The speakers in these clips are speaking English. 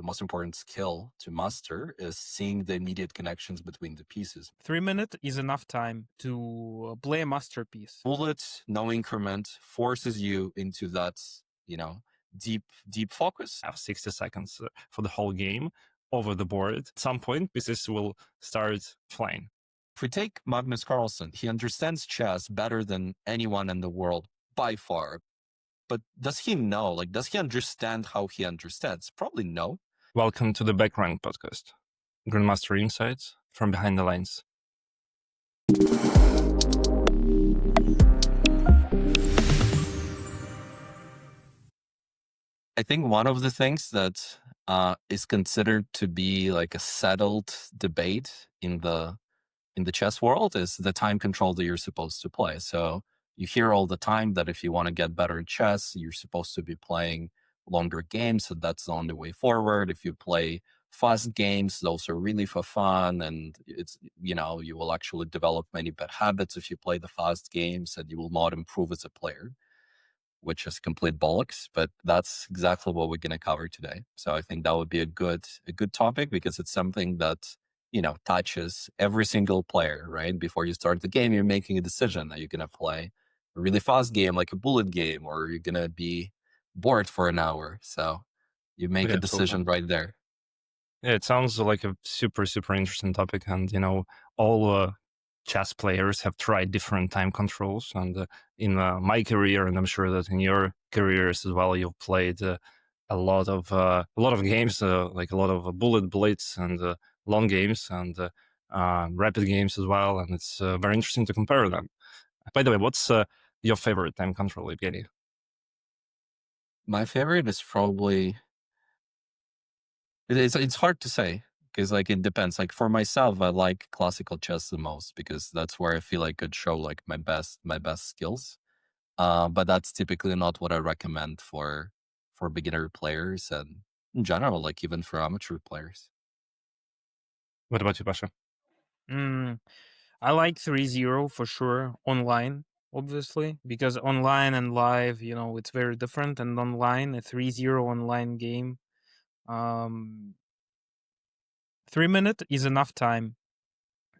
most important skill to master is seeing the immediate connections between the pieces. 3 minutes is enough time to play a masterpiece. Bullet, no increment, forces you into that, deep focus. Have 60 seconds for the whole game over the board. At some point, pieces will start flying. If we take Magnus Carlsen, he understands chess better than anyone in the world by far. But does he know? Like, does he understand how he understands? Probably no. Welcome to the Backrank podcast. Grandmaster insights from behind the lines. I think one of the things that is considered to be like a settled debate in the chess world is the time control that you're supposed to play. So you hear all the time that if you want to get better at chess, you're supposed to be playing longer games. So that's the only way forward. If you play fast games, those are really for fun. And it's, you will actually develop many bad habits if you play the fast games, and you will not improve as a player, which is complete bollocks, but that's exactly what we're going to cover today. So I think that would be a good topic, because it's something that, touches every single player, right? Before you start the game, you're making a decision. Are you going to play a really fast game like a bullet game, or you're going to be bored for an hour? So you make a decision right there. Yeah, it sounds like a super, super interesting topic. And, all chess players have tried different time controls. And in my career, and I'm sure that in your careers as well, you've played a lot of games, like a lot of bullet blitz and long games and rapid games as well. And it's very interesting to compare them. By the way, what's your favorite time control, Evgeny? My favorite is probably, it's hard to say, because like it depends. Like for myself, I like classical chess the most, because that's where I feel I could show like my best skills. But that's typically not what I recommend for beginner players, and in general, like even for amateur players. What about you, Pasha? I like 3-0 for sure, online, obviously, because online and live, it's very different. And online, a 3-0 online game, 3 minutes is enough time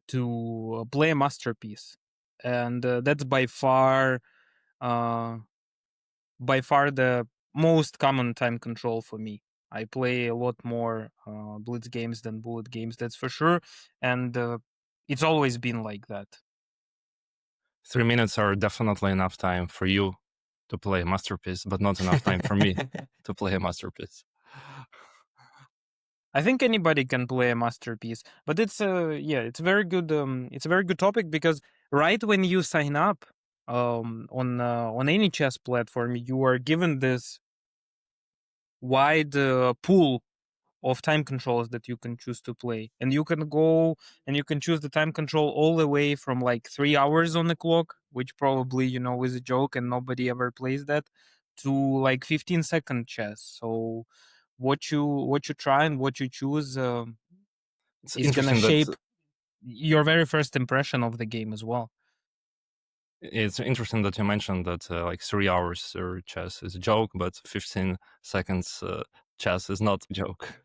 to play a masterpiece. And that's by far the most common time control for me. I play a lot more blitz games than bullet games, that's for sure. And it's always been like that. 3 minutes are definitely enough time for you to play a masterpiece, but not enough time for me to play a masterpiece. I think anybody can play a masterpiece, but it's it's a very good topic, because right when you sign up on any chess platform, you are given this wide pool of time controls that you can choose to play, and you can go and you can choose the time control all the way from like 3 hours on the clock, which probably is a joke and nobody ever plays that, to like 15-second chess. So what you try and what you choose is gonna shape your very first impression of the game as well. It's interesting that you mentioned that like 3 hours chess is a joke, but 15 seconds chess is not a joke.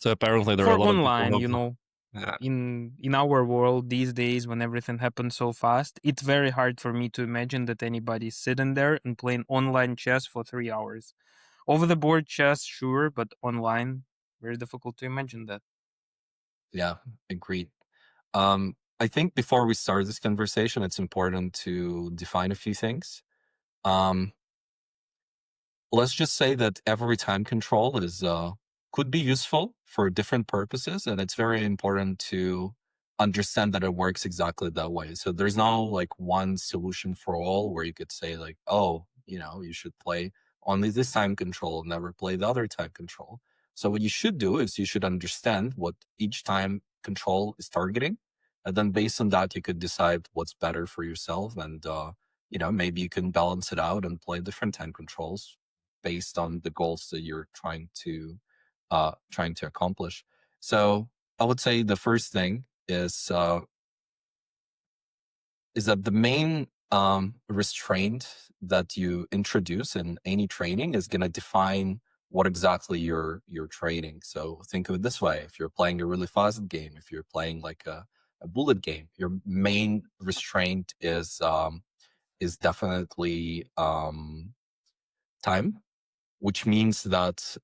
So apparently there are a lot online, of people in our world these days, when everything happens so fast, it's very hard for me to imagine that anybody's sitting there and playing online chess for 3 hours. Over the board chess, sure, but online, very difficult to imagine that. Yeah, agreed. I think before we start this conversation, it's important to define a few things. Let's just say that every time control is could be useful for different purposes, and it's very important to understand that it works exactly that way. So there's no like one solution for all, where you could say like, oh, you should play only this time control, never play the other time control. So what you should do is you should understand what each time control is targeting, and then based on that, you could decide what's better for yourself, and maybe you can balance it out and play different time controls based on the goals that you're trying to accomplish. So I would say the first thing is that the main restraint that you introduce in any training is going to define what exactly you're trading. So think of it this way: if you're playing a really fast game, if you're playing like a bullet game, your main restraint is definitely time, which means that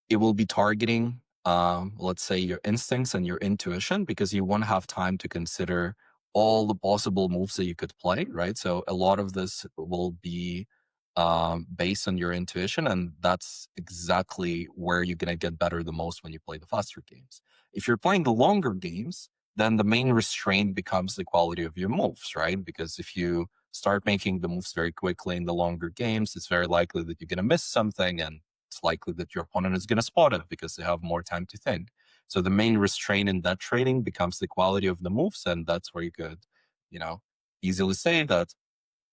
it will be targeting, let's say, your instincts and your intuition, because you won't have time to consider all the possible moves that you could play, right? So a lot of this will be based on your intuition, and that's exactly where you're going to get better the most when you play the faster games. If you're playing the longer games, then the main restraint becomes the quality of your moves, right? Because if you start making the moves very quickly in the longer games, it's very likely that you're going to miss something, and it's likely that your opponent is going to spot it because they have more time to think. So the main restraint in that trading becomes the quality of the moves, and that's where you could, you know, easily say that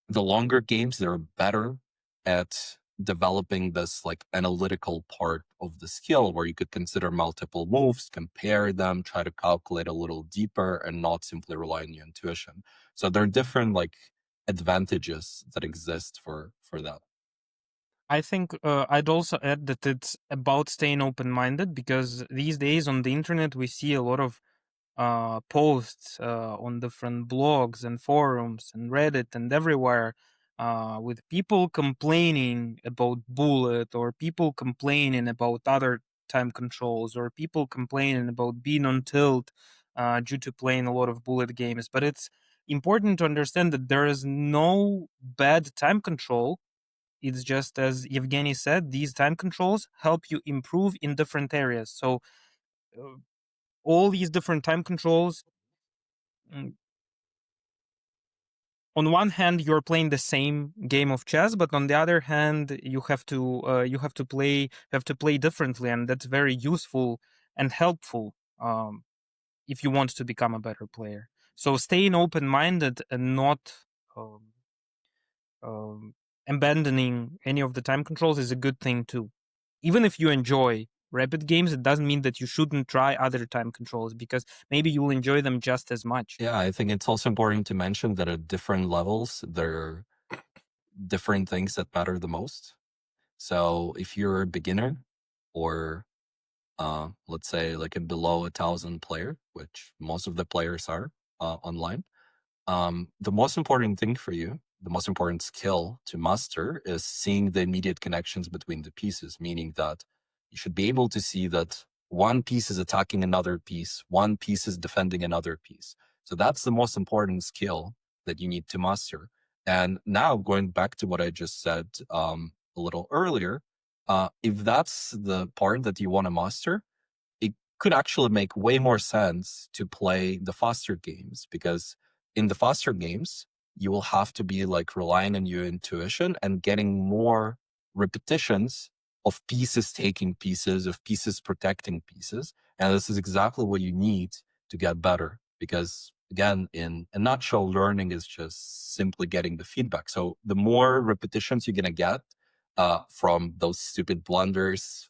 the longer games, they're better at developing this like analytical part of the skill, where you could consider multiple moves, compare them, try to calculate a little deeper, and not simply rely on your intuition. So there are different like advantages that exist for that. I think I'd also add that it's about staying open-minded, because these days on the internet we see a lot of posts on different blogs and forums and Reddit and everywhere, with people complaining about bullet, or people complaining about other time controls, or people complaining about being on tilt due to playing a lot of bullet games. But it's important to understand that there is no bad time control. It's just, as Evgeny said, these time controls help you improve in different areas. So uh, all these different time controls, mm, on one hand you're playing the same game of chess, but on the other hand you have to play differently, and that's very useful and helpful if you want to become a better player. So staying open-minded and not um, um, abandoning any of the time controls is a good thing too. Even if you enjoy rapid games, it doesn't mean that you shouldn't try other time controls, because maybe you'll enjoy them just as much. Yeah, I think it's also important to mention that at different levels, there are different things that matter the most. So if you're a beginner, or let's say like a below 1,000 player, which most of the players are online, the most important thing for you, the most important skill to master, is seeing the immediate connections between the pieces, meaning that you should be able to see that one piece is attacking another piece, one piece is defending another piece. So that's the most important skill that you need to master. And now going back to what I just said a little earlier, if that's the part that you want to master, it could actually make way more sense to play the faster games, because in the faster games, you will have to be like relying on your intuition and getting more repetitions of pieces taking pieces, of pieces protecting pieces. And this is exactly what you need to get better. Because again, in a nutshell, learning is just simply getting the feedback. So the more repetitions you're going to get from those stupid blunders,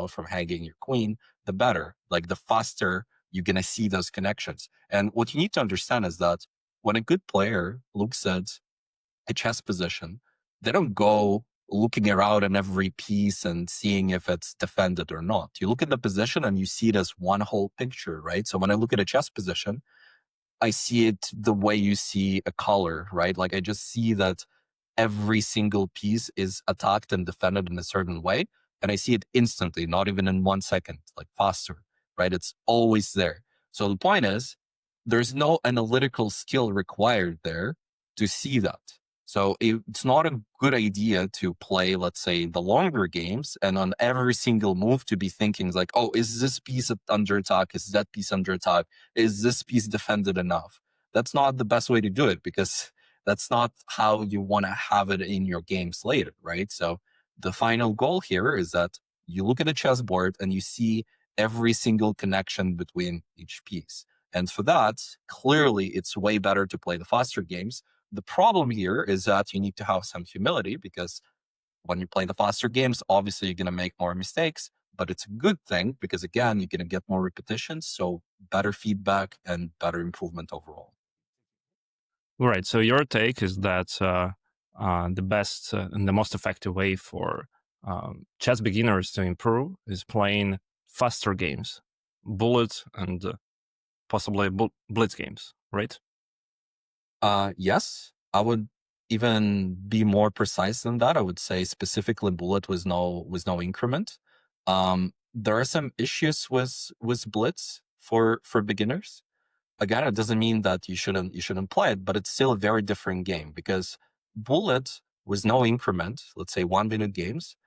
from hanging your queen, the better. Like the faster you're going to see those connections. And what you need to understand is that when a good player looks at a chess position, they don't go looking around in every piece and seeing if it's defended or not. You look at the position and you see it as one whole picture, right? So when I look at a chess position, I see it the way you see a color, right? Like I just see that every single piece is attacked and defended in a certain way. And I see it instantly, not even in 1 second, like faster, right? It's always there. So the point is, there's no analytical skill required there to see that. So it's not a good idea to play, let's say, the longer games and on every single move to be thinking like, oh, is this piece under attack? Is that piece under attack? Is this piece defended enough? That's not the best way to do it, because that's not how you want to have it in your games later, right? So the final goal here is that you look at a chessboard and you see every single connection between each piece. And for that, clearly, it's way better to play the faster games. The problem here is that you need to have some humility, because when you play the faster games, obviously you're going to make more mistakes, but it's a good thing because, again, you're going to get more repetitions, so better feedback and better improvement overall. Right. So your take is that the best and the most effective way for chess beginners to improve is playing faster games, bullet and possibly blitz games, right? Yes, I would even be more precise than that. I would say specifically bullet was no increment. There are some issues with blitz for beginners. Again, it doesn't mean that you shouldn't play it, but it's still a very different game because bullet with no increment, let's say 1 minute games,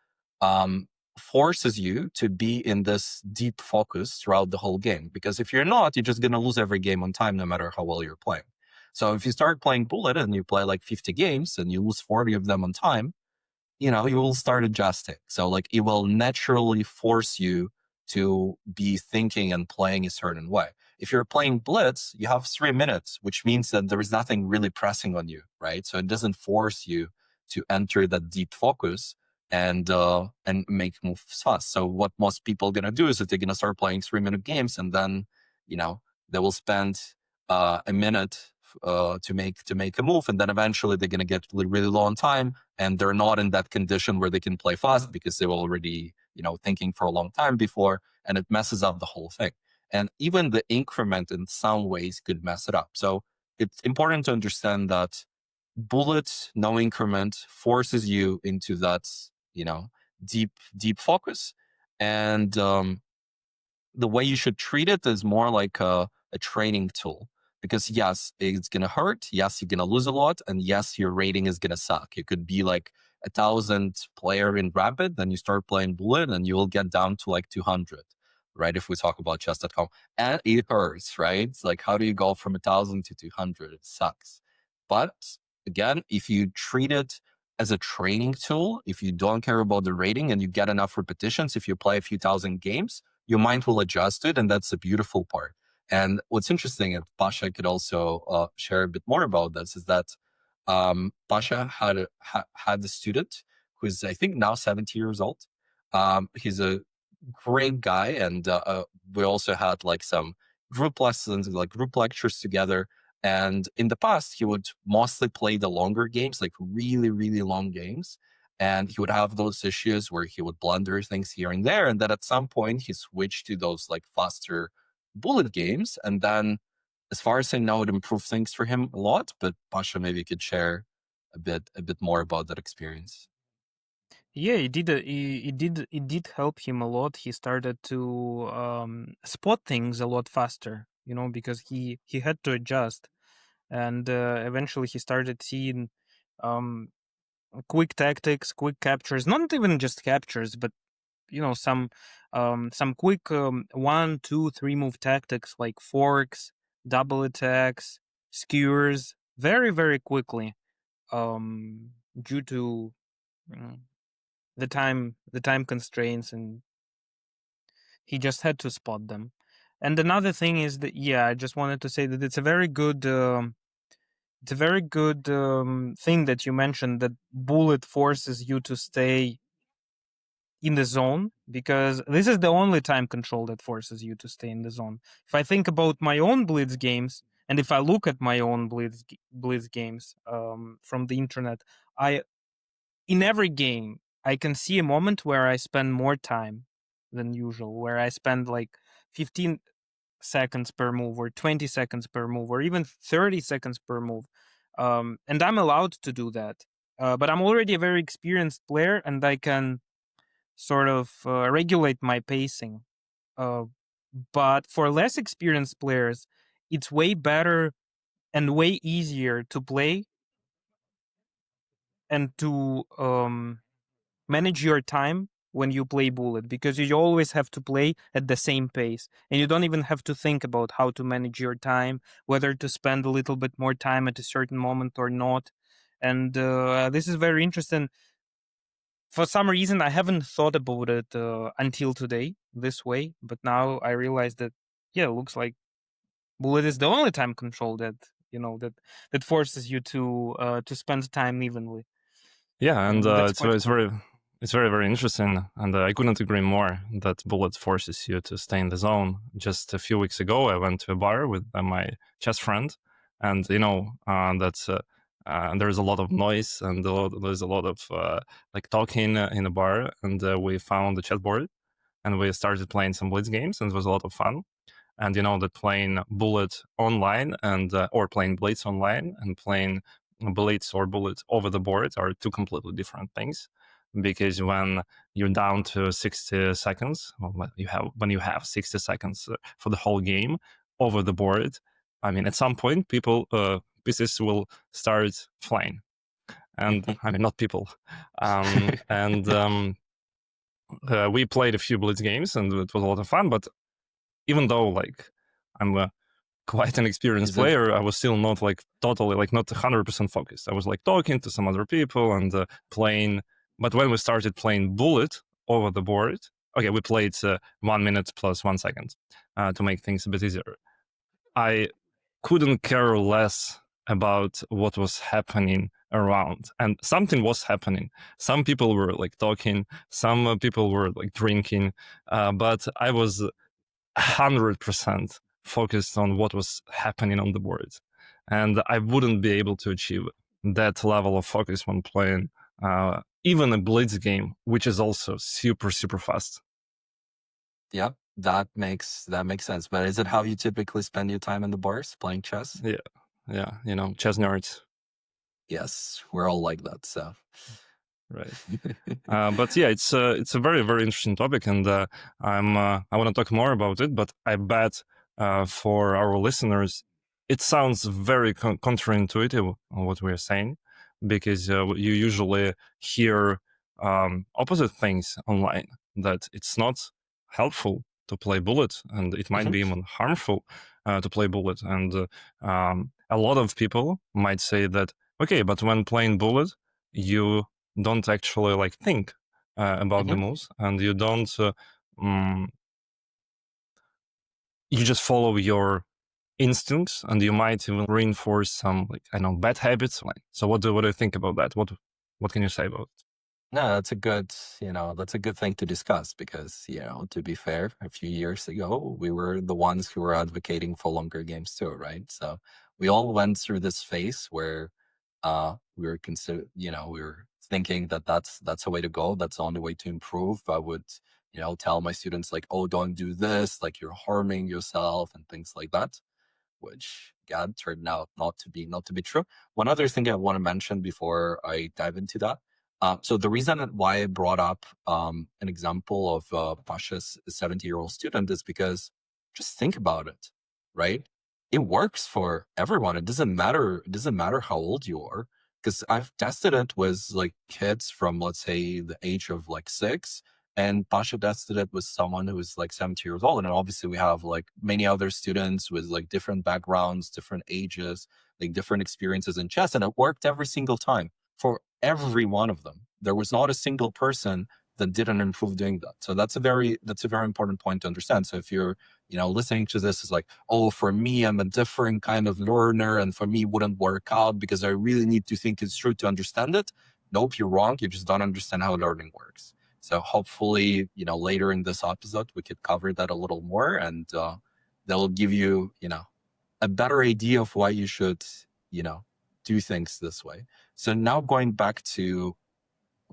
um, forces you to be in this deep focus throughout the whole game. Because if you're not, you're just gonna lose every game on time, no matter how well you're playing. So if you start playing bullet and you play like 50 games and you lose 40 of them on time, you will start adjusting. So like it will naturally force you to be thinking and playing a certain way. If you're playing blitz, you have 3 minutes, which means that there is nothing really pressing on you, right? So it doesn't force you to enter that deep focus and make moves fast. So what most people are gonna do is that they're gonna start playing 3 minute games, and then they will spend a minute to make a move, and then eventually they're gonna get really low on time, and they're not in that condition where they can play fast because they were already thinking for a long time before, and it messes up the whole thing. And even the increment in some ways could mess it up. So it's important to understand that bullet no increment forces you into that deep focus. And the way you should treat it is more like a training tool. Because yes, it's gonna hurt. Yes, you're gonna lose a lot, and yes, your rating is gonna suck. It could be like 1,000 player in Rapid, then you start playing Bullet, and you will get down to like 200, right? If we talk about chess.com, and it hurts, right? It's like, how do you go from 1,000 to 200? It sucks. But again, if you treat it as a training tool, if you don't care about the rating and you get enough repetitions, if you play a few thousand games, your mind will adjust to it, and that's the beautiful part. And what's interesting, and Pasha could also share a bit more about this, is that Pasha had a student who's, I think, now 70 years old. He's a great guy, and we also had like some group lessons, like group lectures together. And in the past, he would mostly play the longer games, like really, really long games. And he would have those issues where he would blunder things here and there. And then at some point, he switched to those like faster bullet games. And then, as far as I know, it improved things for him a lot. But Pasha maybe could share a bit more about that experience. Yeah, it did help him a lot. He started to spot things a lot faster, because he had to adjust, and eventually he started seeing um, quick tactics, quick captures, not even just captures, but some quick 1, 2, 3 move tactics like forks, double attacks, skewers, very very quickly, due to mm, the time constraints, and he just had to spot them. And another thing is that, yeah, I just wanted to say that it's a very good thing that you mentioned, that bullet forces you to stay in the zone, because this is the only time control that forces you to stay in the zone. If I think about my own blitz games, and if I look at my own blitz games from the internet, I in every game I can see a moment where I spend more time than usual, where I spend like 15 seconds per move, or 20 seconds per move, or even 30 seconds per move. And I'm allowed to do that. But I'm already a very experienced player, and I can sort of regulate my pacing. Uh, but for less experienced players, it's way better and way easier to play and to manage your time when you play bullet, because you always have to play at the same pace, and you don't even have to think about how to manage your time, whether to spend a little bit more time at a certain moment or not. And this is very interesting. For some reason, I haven't thought about it until today this way, but now I realize that, yeah, it looks like bullet is the only time control that forces you to spend time evenly, Yeah, and and that's it's quite it's cool. very interesting, and I couldn't agree more that bullet forces you to stay in the zone. Just a few weeks ago, I went to a bar with my chess friend, and that's and there's a lot of noise and there's a lot of like talking in a bar, and we found the chat board and we started playing some blitz games, and it was a lot of fun. And you know that playing bullet online and or playing blitz online and playing blitz or bullet over the board are two completely different things, because when you're down to 60 seconds, well, when you have 60 seconds for the whole game over the board, I mean, at some point pieces will start flying. And I mean, not people. We played a few blitz games and it was a lot of fun, but even though like I'm quite an experienced player, I was still not like totally like not 100% focused. I was like talking to some other people and playing. But when we started playing bullet over the board, okay, we played 1 minute plus 1 second to make things a bit easier. I couldn't care less about what was happening around, and something was happening. Some people were like talking, some people were like drinking, but I was 100% focused on what was happening on the board. And I wouldn't be able to achieve that level of focus when playing even a blitz game, which is also super, super fast. Yep, that makes sense. But is it how you typically spend your time in the bars, playing chess? Yeah, you know, chess nerds. Yes, we're all like that, so. Right. But yeah, it's a very, very interesting topic, and I want to talk more about it. But I bet for our listeners, it sounds very counterintuitive on what we're saying, because you usually hear opposite things online, that it's not helpful to play bullet, and it might be even harmful to play bullet. And a lot of people might say that, okay, but when playing bullet, you don't actually like think about the moves, and you don't you just follow your instincts, and you might even reinforce some like I know bad habits. Like, so what do you think about that? What can you say about it? No, that's a good thing to discuss because, to be fair, a few years ago, we were the ones who were advocating for longer games too, right? So we all went through this phase where we were thinking that that's a way to go. That's the only way to improve. I would, tell my students like, oh, don't do this, like you're harming yourself and things like that, which God turned out not to be true. One other thing I want to mention before I dive into that. So the reason why I brought up an example of Pasha's 70-year-old student is because just think about it, right? It works for everyone. It doesn't matter. It doesn't matter how old you are, because I've tested it with like kids from, let's say, the age of like 6, and Pasha tested it with someone who was like 70 years old. And obviously we have like many other students with like different backgrounds, different ages, like different experiences in chess. And it worked every single time for every one of them. There was not a single person that didn't improve doing that. So that's a very important point to understand. So if you're, listening to this is like, oh, for me, I'm a different kind of learner, and for me it wouldn't work out because I really need to think it through to understand it. Nope, you're wrong. You just don't understand how learning works. So hopefully, later in this episode, we could cover that a little more, and that'll give you, a better idea of why you should, do things this way. So now going back to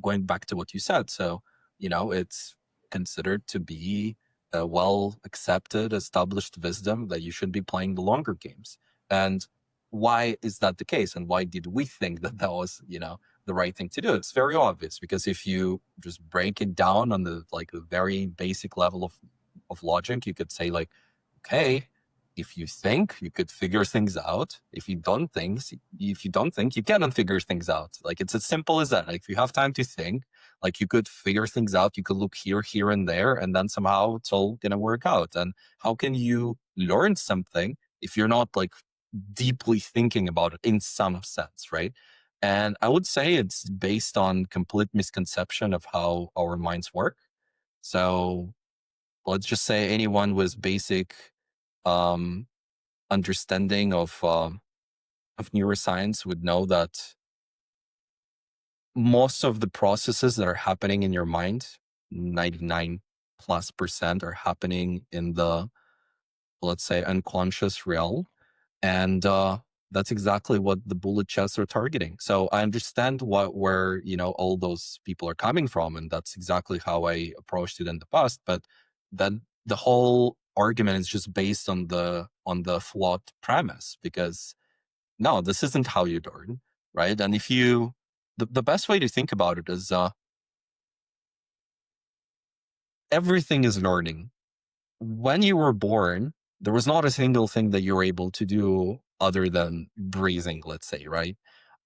what you said. So, it's considered to be a well accepted, established wisdom that you should be playing the longer games. And why is that the case? And why did we think that that was, the right thing to do? It's very obvious, because if you just break it down on the very basic level of logic, you could say like, okay, if you think, you could figure things out. If you don't think, you cannot figure things out. Like, it's as simple as that. Like, if you have time to think, like, you could figure things out. You could look here, and there, and then somehow it's all gonna work out. And how can you learn something if you're not like deeply thinking about it in some sense, right? And I would say it's based on complete misconception of how our minds work. So let's just say anyone with basic understanding of neuroscience would know that most of the processes that are happening in your mind, 99+% are happening in the, let's say, unconscious realm. And that's exactly what the bullet chests are targeting. So I understand where all those people are coming from, and that's exactly how I approached it in the past. But then the whole argument is just based on the flawed premise, because no, this isn't how you learn, right? And if you the best way to think about it is everything is learning. When you were born, there was not a single thing that you were able to do other than breathing, let's say, right?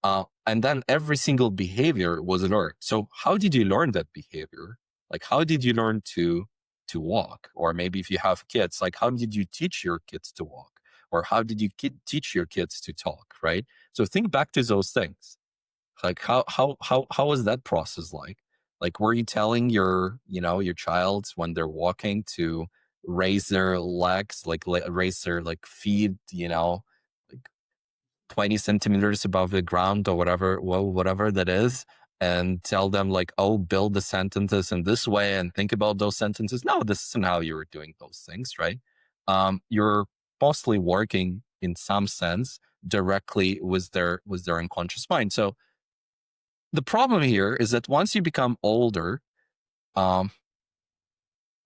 And then every single behavior was learned. So how did you learn that behavior? Like, how did you learn to walk? Or maybe if you have kids, like, how did you teach your kids to walk? Or how did you teach your kids to talk, right? So think back to those things. Like, how was that process like? Like, were you telling your child when they're walking to raise their legs, like raise their like feet, like 20 centimeters above the ground or whatever that is, and tell them like, oh, build the sentences in this way and think about those sentences? No, this isn't how you were doing those things, right? You're mostly working in some sense directly with their unconscious mind. So the problem here is that once you become older, um,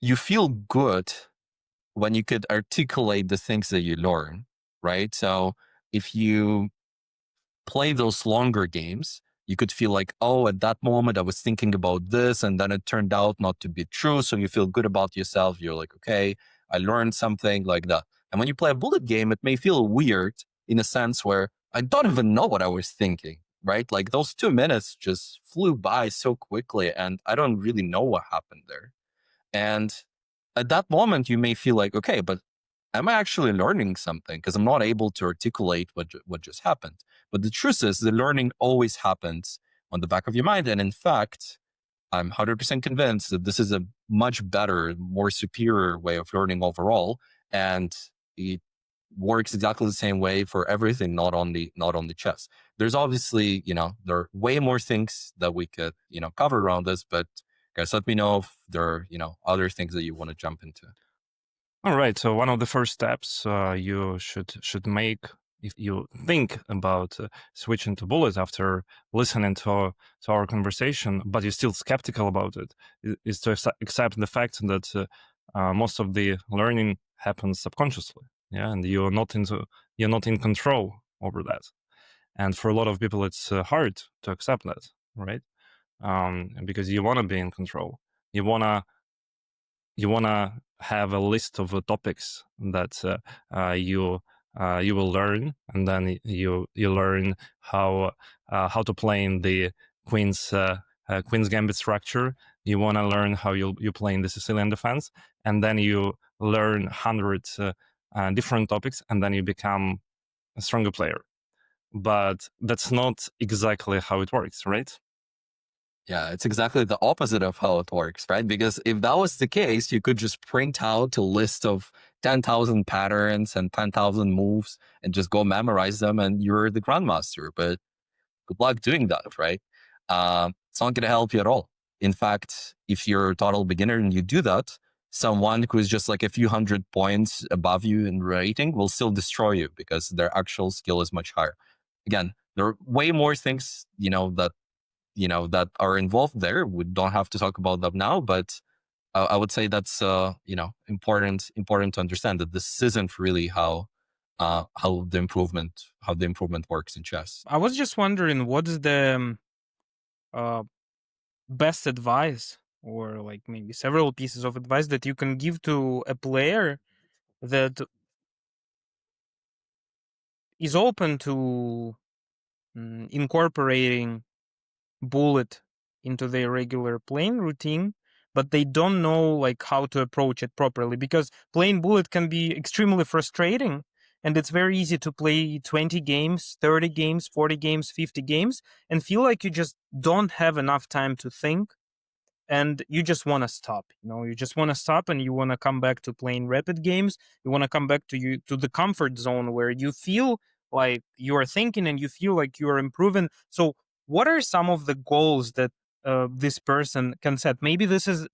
you feel good when you could articulate the things that you learn, right? So if you play those longer games, you could feel like, oh, at that moment I was thinking about this, and then it turned out not to be true. So you feel good about yourself. You're like, okay, I learned something, like that. And when you play a bullet game, it may feel weird in a sense where I don't even know what I was thinking, right? Like those 2 minutes just flew by so quickly, and I don't really know what happened there. And at that moment, you may feel like, okay, but am I actually learning something? Because I'm not able to articulate what just happened. But the truth is, the learning always happens on the back of your mind. And in fact, I'm 100% convinced that this is a much better, more superior way of learning overall. And it works exactly the same way for everything, not only chess. There's obviously, there are way more things that we could, cover around this, but guys, let me know if there are, other things that you want to jump into. All right. So one of the first steps you should make if you think about switching to bullet after listening to our conversation, but you're still skeptical about it, is to accept the fact that most of the learning happens subconsciously. Yeah, and you're not in control over that. And for a lot of people, it's hard to accept that, right? Because you want to be in control. You wanna have a list of topics that you will learn, and then you learn how to play in the Queen's Gambit structure. You want to learn how you play in the Sicilian defense, and then you learn hundreds different topics, and then you become a stronger player. But that's not exactly how it works, right? Yeah, it's exactly the opposite of how it works, right? Because if that was the case, you could just print out a list of 10,000 patterns and 10,000 moves and just go memorize them, and you're the grandmaster. But good luck doing that, right? It's not going to help you at all. In fact, if you're a total beginner and you do that, someone who is just like a few hundred points above you in rating will still destroy you because their actual skill is much higher. Again, there are way more things, that are involved there. We don't have to talk about them now, but I would say that's important to understand that this isn't really how the improvement works in chess. I was just wondering, what's the uh, best advice, or like maybe several pieces of advice that you can give to a player that is open to incorporating bullet into their regular playing routine, but they don't know like how to approach it properly, because playing bullet can be extremely frustrating, and it's very easy to play 20 games, 30 games, 40 games, 50 games and feel like you just don't have enough time to think, and you just want to stop. You just want to stop, and you want to come back to playing rapid games. You want to come back to the comfort zone where you feel like you are thinking and you feel like you are improving. So what are some of the goals that this person can set? Maybe this is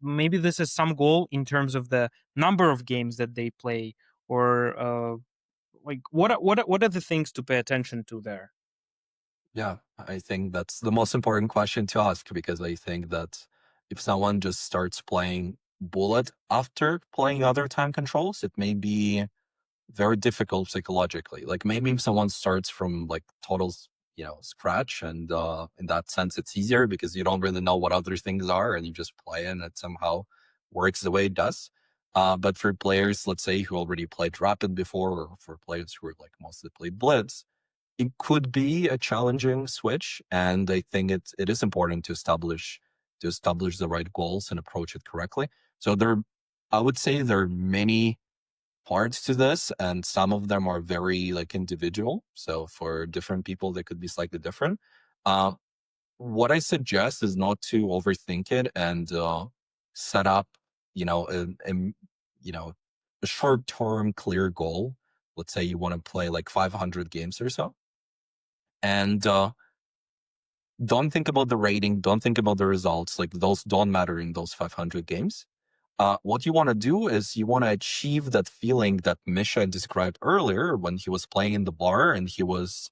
some goal in terms of the number of games that they play, or like what are the things to pay attention to there? Yeah, I think that's the most important question to ask, because I think that if someone just starts playing Bullet after playing other time controls, it may be very difficult psychologically. Like maybe if someone starts from like total, scratch, and in that sense, it's easier because you don't really know what other things are, and you just play and it somehow works the way it does. But for players, let's say, who already played Rapid before, or for players who are like mostly played Blitz, it could be a challenging switch, and I think it is important to establish the right goals and approach it correctly. So I would say there are many parts to this, and some of them are very like individual. So for different people, they could be slightly different. Uh, what I suggest is not to overthink it and set up, you know, you know, a short-term clear goal. Let's say you want to play like 500 games or so, and don't think about the rating, don't think about the results. Like those don't matter in those 500 games. What you want to do is you want to achieve that feeling that Misha described earlier when he was playing in the bar and he was,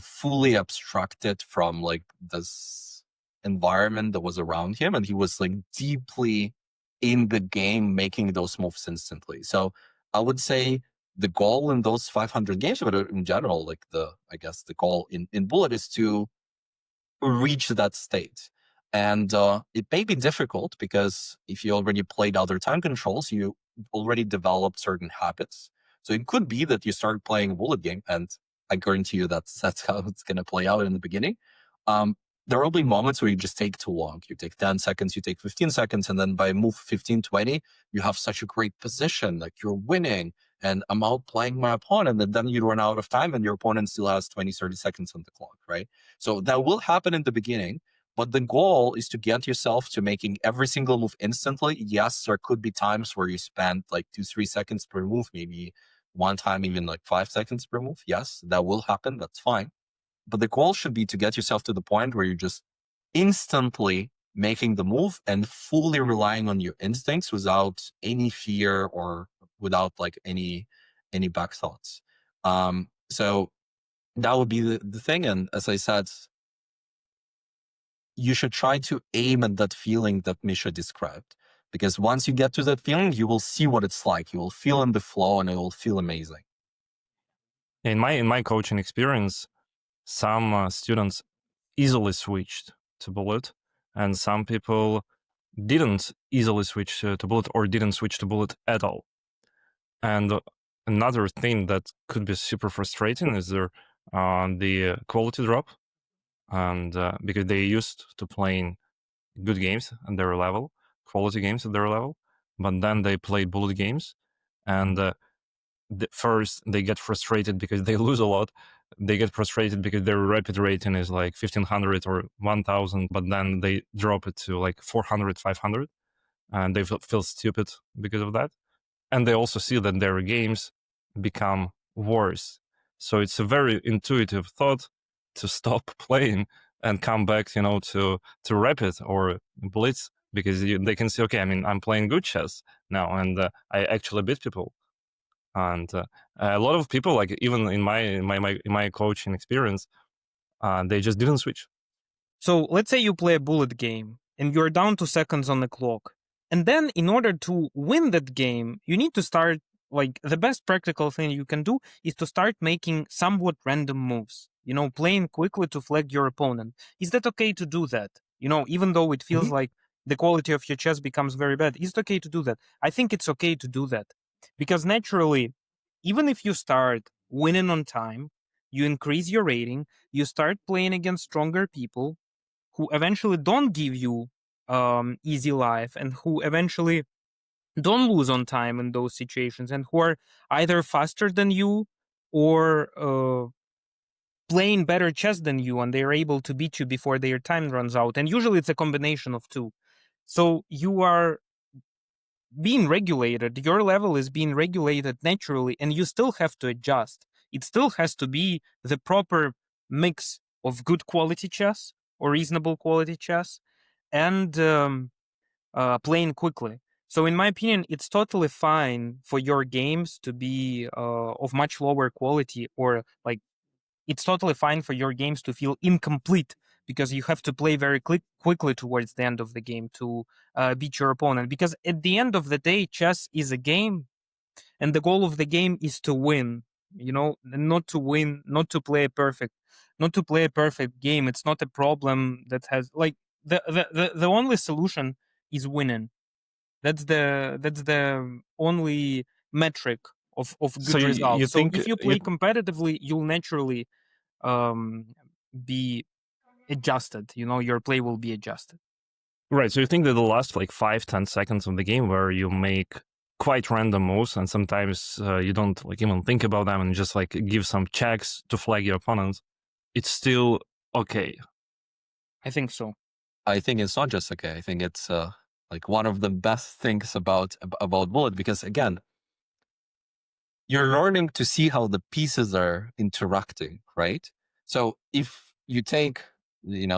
fully abstracted from like this environment that was around him, and he was like deeply in the game, making those moves instantly. So I would say the goal in those 500 games, but in general, like I guess the goal in Bullet is to reach that state. And it may be difficult because if you already played other time controls, you already developed certain habits. So it could be that you start playing a bullet game, and I guarantee you that's how it's going to play out in the beginning. There will be moments where you just take too long. You take 10 seconds, you take 15 seconds, and then by move 15, 20, you have such a great position, like you're winning, and I'm outplaying my opponent, and then you run out of time, and your opponent still has 20, 30 seconds on the clock, right? So that will happen in the beginning, but the goal is to get yourself to making every single move instantly. Yes, there could be times where you spend like 2, 3 seconds per move, maybe one time even like 5 seconds per move. Yes, that will happen. That's fine. But the goal should be to get yourself to the point where you're just instantly making the move and fully relying on your instincts without any fear or without like any back thoughts. So that would be the thing. And as I said, you should try to aim at that feeling that Misha described. Because once you get to that feeling, you will see what it's like. You will feel in the flow and it will feel amazing. In my coaching experience, some students easily switched to Bullet, and some people didn't easily switch to Bullet or didn't switch to Bullet at all. And another thing that could be super frustrating is the quality drop, and because they used to playing good games at their level, quality games at their level, but then they play Bullet games, and first they get frustrated because they lose a lot. They get frustrated because their rapid rating is like 1500 or 1000, but then they drop it to like 400, 500, and they feel stupid because of that. And they also see that their games become worse. So it's a very intuitive thought to stop playing and come back, to rapid or blitz, because they can see, okay, I mean, I'm playing good chess now, and I actually beat people. And a lot of people, like even in my coaching experience, they just didn't switch. So let's say you play a bullet game and you're down to seconds on the clock. And then in order to win that game, you need to start, like, the best practical thing you can do is to start making somewhat random moves, playing quickly to flag your opponent. Is that okay to do that? Even though it feels like the quality of your chess becomes very bad, is it okay to do that? I think it's okay to do that because naturally, even if you start winning on time, you increase your rating, you start playing against stronger people who eventually don't give you easy life and who eventually don't lose on time in those situations and who are either faster than you or playing better chess than you, and they're able to beat you before their time runs out. And usually it's a combination of two. So you are being regulated, your level is being regulated naturally, and you still have to adjust. It still has to be the proper mix of good quality chess or reasonable quality chess and playing quickly. So in my opinion, it's totally fine for your games to be of much lower quality, or like it's totally fine for your games to feel incomplete because you have to play very quickly towards the end of the game to beat your opponent. Because at the end of the day, chess is a game, and the goal of the game is to win. Not to win, not to play a perfect game. It's not a problem that has like the only solution is winning. That's the only metric of So good you results. So think if you you play competitively, you'll naturally um, be adjusted. Your play will be adjusted. right? So you think that the last like 5-10 seconds of the game where you make quite random moves and sometimes you don't like even think about them and just like give some checks to flag your opponent, it's still okay. I think so. I think it's not just okay. I think it's like one of the best things about Bullet, because again, you're learning to see how the pieces are interacting, right? So if you take,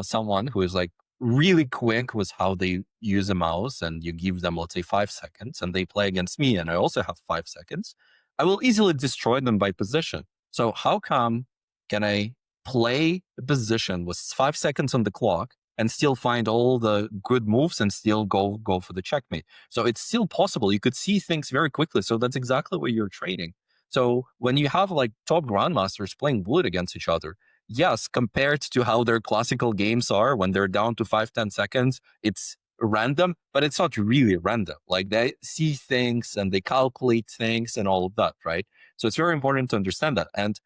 someone who is like really quick with how they use a mouse, and you give them, let's say, 5 seconds, and they play against me, and I also have 5 seconds, I will easily destroy them by position. So how come can I play a position with 5 seconds on the clock and still find all the good moves and still go for the checkmate? So it's still possible. You could see things very quickly. So that's exactly what you're trading. So when you have like top grandmasters playing Bullet against each other, yes, compared to how their classical games are when they're down to 5-10 seconds, it's random, but it's not really random. Like they see things and they calculate things and all of that, right? So it's very important to understand that. And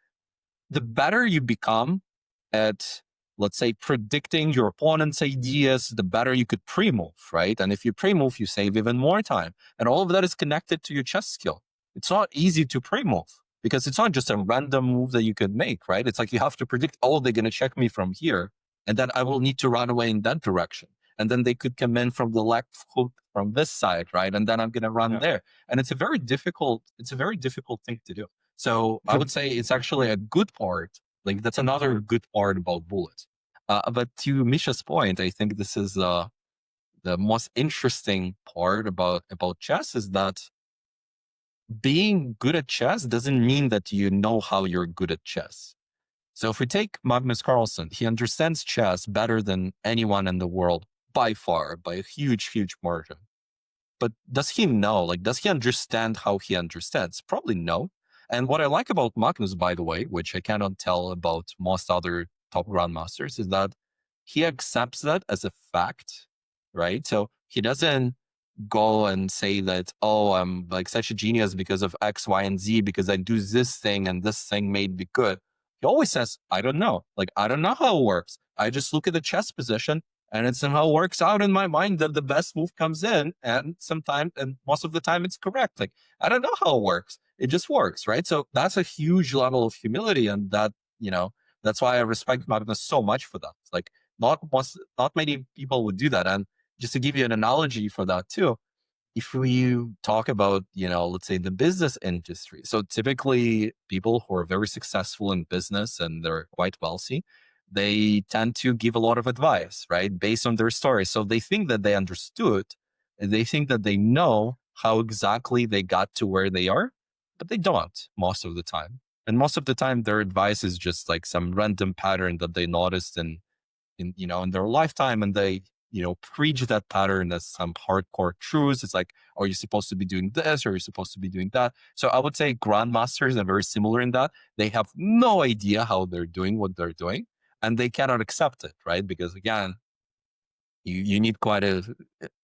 the better you become at, let's say, predicting your opponent's ideas, the better you could pre-move, right? And if you pre-move, you save even more time. And all of that is connected to your chess skill. It's not easy to pre-move because it's not just a random move that you could make, right? It's like you have to predict, oh, they're going to check me from here, and then I will need to run away in that direction. And then they could come in from the left hook from this side, right? And then I'm going to run there. And it's a very difficult thing to do. So I would say it's actually a good part. Like that's another good part about Bullet. But to Misha's point, I think this is the most interesting part about chess, is that being good at chess doesn't mean that you know how you're good at chess. So if we take Magnus Carlsen, he understands chess better than anyone in the world by far, by a huge, huge margin. But does he know? Like, does he understand how he understands? Probably no. And what I like about Magnus, by the way, which I cannot tell about most other top grandmasters, is that he accepts that as a fact, right? So he doesn't go and say that, oh, I'm like such a genius because of X, Y, and Z, because I do this thing and this thing made me good. He always says, I don't know. Like, I don't know how it works. I just look at the chess position and it somehow works out in my mind that the best move comes in, and sometimes, and most of the time, it's correct. Like, I don't know how it works. It just works, right? So that's a huge level of humility, and that's why I respect Magnus so much for that. Like, not many people would do that. And just to give you an analogy for that too, if we talk about, let's say the business industry, so typically people who are very successful in business and they're quite wealthy, they tend to give a lot of advice, right? Based on their story. So they think that they understood, and they think that they know how exactly they got to where they are, but they don't most of the time. And most of the time their advice is just like some random pattern that they noticed in their lifetime, and they preach that pattern as some hardcore truths. It's like, are you supposed to be doing this, or are you supposed to be doing that? So I would say grandmasters are very similar in that they have no idea how they're doing what they're doing, and they cannot accept it, right? Because again, you need quite a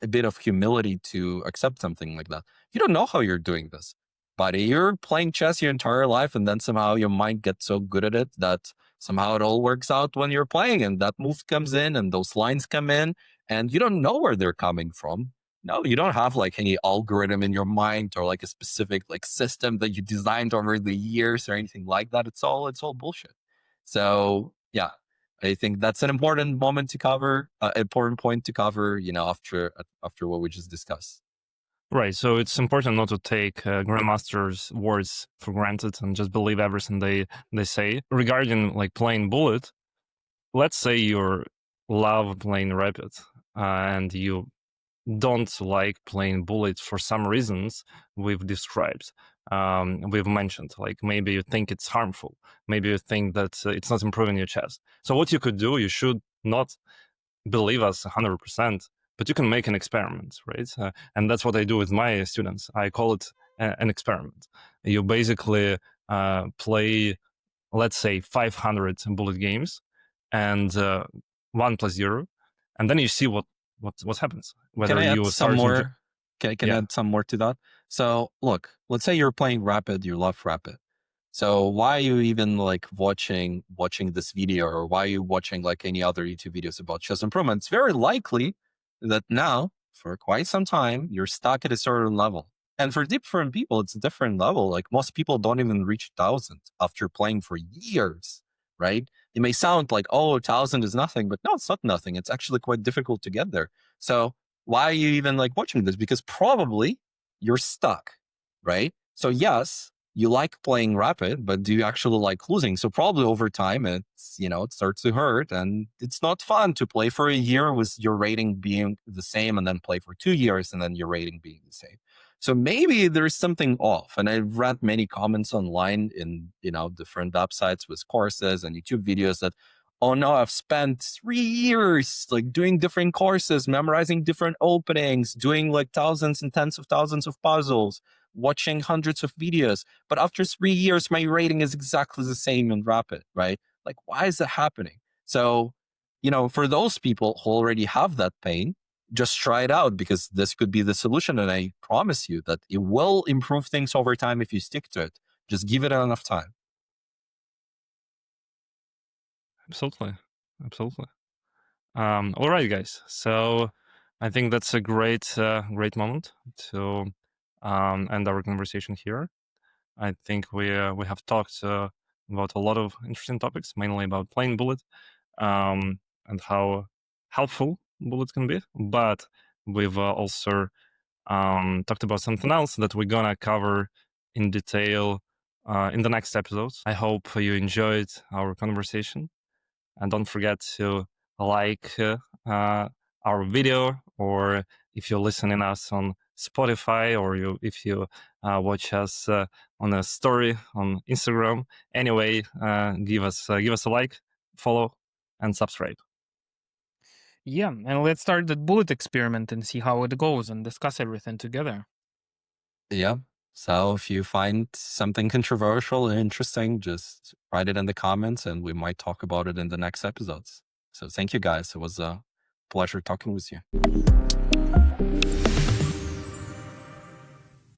bit of humility to accept something like that. You don't know how you're doing this, but you're playing chess your entire life, and then somehow your mind gets so good at it that somehow it all works out when you're playing, and that move comes in and those lines come in, and you don't know where they're coming from. No, you don't have like any algorithm in your mind or like a specific like system that you designed over the years or anything like that. It's all bullshit. So yeah, I think that's an important moment to cover, important point to cover, after what we just discussed. Right. So it's important not to take grandmasters' words for granted and just believe everything they say. Regarding like playing Bullet, let's say you love playing Rapid and you don't like playing Bullet for some reasons we've described, we've mentioned, like maybe you think it's harmful, maybe you think that it's not improving your chess. So what you could do, you should not believe us 100%, but you can make an experiment, right? And that's what I do with my students. I call it an experiment. You basically play, let's say, 500 Bullet games and 1+0, and then you see what happens. Whether Can I add you some start more? Can I yeah. add some more to that? So look, let's say you're playing Rapid, you love Rapid. So why are you even like watching this video, or why are you watching like any other YouTube videos about chess improvement? It's very likely that now, for quite some time, you're stuck at a certain level. And for different people, it's a different level. Like most people don't even reach 1,000 after playing for years, right? It may sound like, oh, 1,000 is nothing, but no, it's not nothing. It's actually quite difficult to get there. So why are you even like watching this? Because probably you're stuck, right? So yes, you like playing Rapid, but do you actually like losing? So probably over time, it starts to hurt, and it's not fun to play for a year with your rating being the same, and then play for 2 years, and then your rating being the same. So maybe there's something off. And I've read many comments online in different websites with courses and YouTube videos that, oh no, I've spent 3 years like doing different courses, memorizing different openings, doing like thousands and tens of thousands of puzzles, watching hundreds of videos. But after 3 years, my rating is exactly the same in Rapid, right? Like, why is that happening? So, for those people who already have that pain, just try it out, because this could be the solution. And I promise you that it will improve things over time if you stick to it. Just give it enough time. Absolutely. All right, guys. So I think that's a great moment to end our conversation here. I think we have talked about a lot of interesting topics, mainly about playing Bullet, and how helpful Bullet can be. But we've also talked about something else that we're gonna cover in detail in the next episodes. I hope you enjoyed our conversation, and don't forget to like our video, or if you're listening us on Spotify, or if you watch us on a story on Instagram. Anyway, give us a like, follow, and subscribe. Yeah, and let's start the Bullet experiment and see how it goes and discuss everything together. Yeah. So if you find something controversial and interesting, just write it in the comments and we might talk about it in the next episodes. So thank you guys. It was a pleasure talking with you.